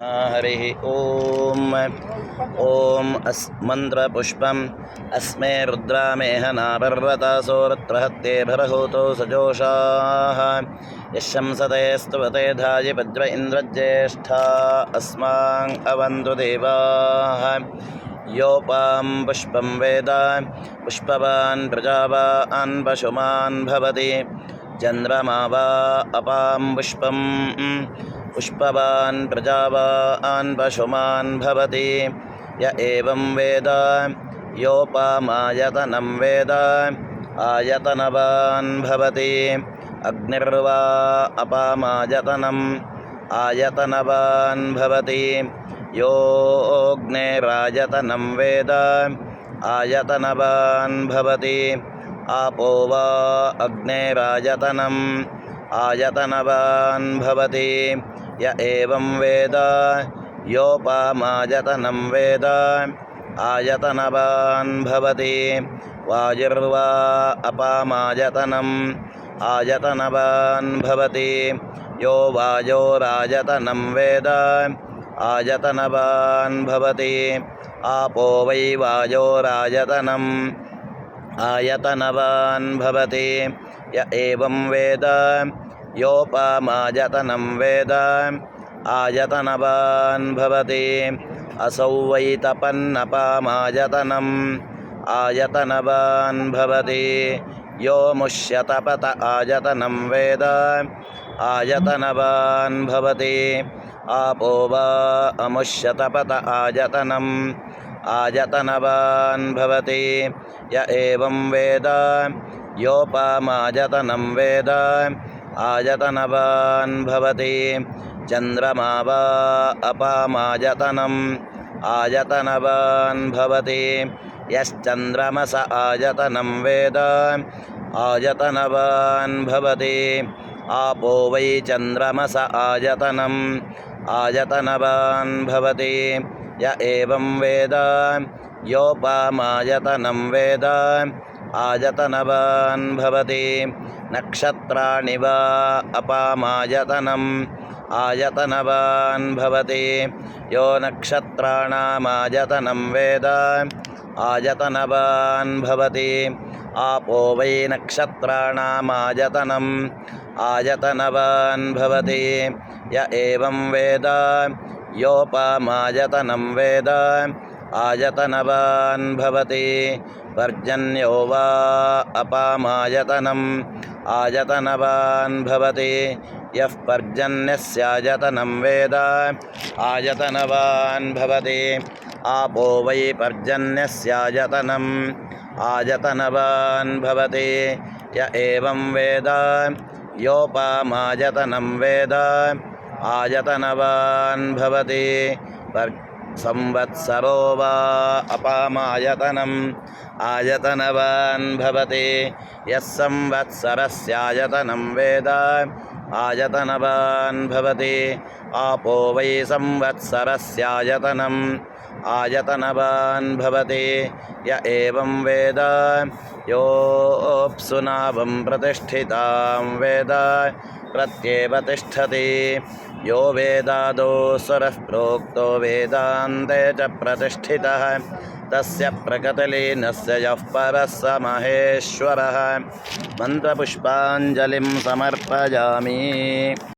हरिः ॐ मन्त्रपुष्पम् अस्मे रुद्रामेह नापर्वतासो रत्रहत्ते भरहूतो सजोषाः यशंसते स्तुवते धायि भद्र इन्द्रज्येष्ठा अस्मान् अवन्तु देवाः योपां पुष्पं वेद पुष्पवान् प्रजावान् पशुमान् भवति चन्द्रमा वा अपां पुष्पं पुष्पवान् प्रजावान् पशुमान् भवति य एवं वेद योपामायतनं वेद आयतनवान् भवति अग्निर्वा अपामायतनम् आयतनवान् भवति योऽग्निरायतनं वेद आयतनवान् भवति आपो वा अग्निरायतनम् आयतनवान् भवति य एवं वेद योपामायतनं वेद आयतनवान् भवति वायुर्वा अपामायतनम् आयतनवान् भवति यो वायोरायतनं वेद आयतनवान् भवति आपो वै वायोरायतनम् आयतनवान् भवति य एवं वेद योपामायतनं वेद आयतनवान् भवति असौ वै तपन्नपामायतनम् आयतनवान् भवति यो मुष्यतपत आयतनं वेद आयतनवान् भवति आपो वा अमुष्यतपत आयतनम् आयतनवान् भवति य एवं वेद योपामायतनं वेद आयतनवान् भवति चन्द्रमा वा अपामायतनम् आयतनवान् भवति यश्चन्द्रमस आयतनं वेद आयतनवान् भवति आपो वै चन्द्रमस आयतनम् आयतनवान् भवति य एवं वेद योपामायतनं वेद आयतनवान् भवति नक्षत्राणि वा अपामायतनम् आयतनवान् भवति यो नक्षत्राणामायतनं वेद आयतनवान् भवति आपो वै नक्षत्राणामायतनम् आयतनवान् भवति य एवं वेद योपामायतनं वेद आयतनवान् भवति पर्जन्यो वा अपामायतनम् आयतनवान् भवति यः पर्जन्यस्यायतनं वेद आयतनवान् भवति आपो वै पर्जन्यस्यायतनम् आयतनवान् भवति य एवं वेद योपामायतनं वेद आयतनवान् भवति संवत्सरो वा अपामायतनम् आयतनवान् भवति यः संवत्सरस्यायतनं वेद आयतनवान् भवति आपो वै संवत्सरस्यायतनम् आयतनवान् भवति य एवं वेद योऽप्सुनावं प्रतिष्ठितां वेद प्रत्येव तिष्ठति यो वेदादो स्वरः प्रोक्तो वेदान्ते च प्रतिष्ठितः तस्य प्रकटलीनस्य यः परः स महेश्वरः मन्त्रपुष्पाञ्जलिं समर्पयामि।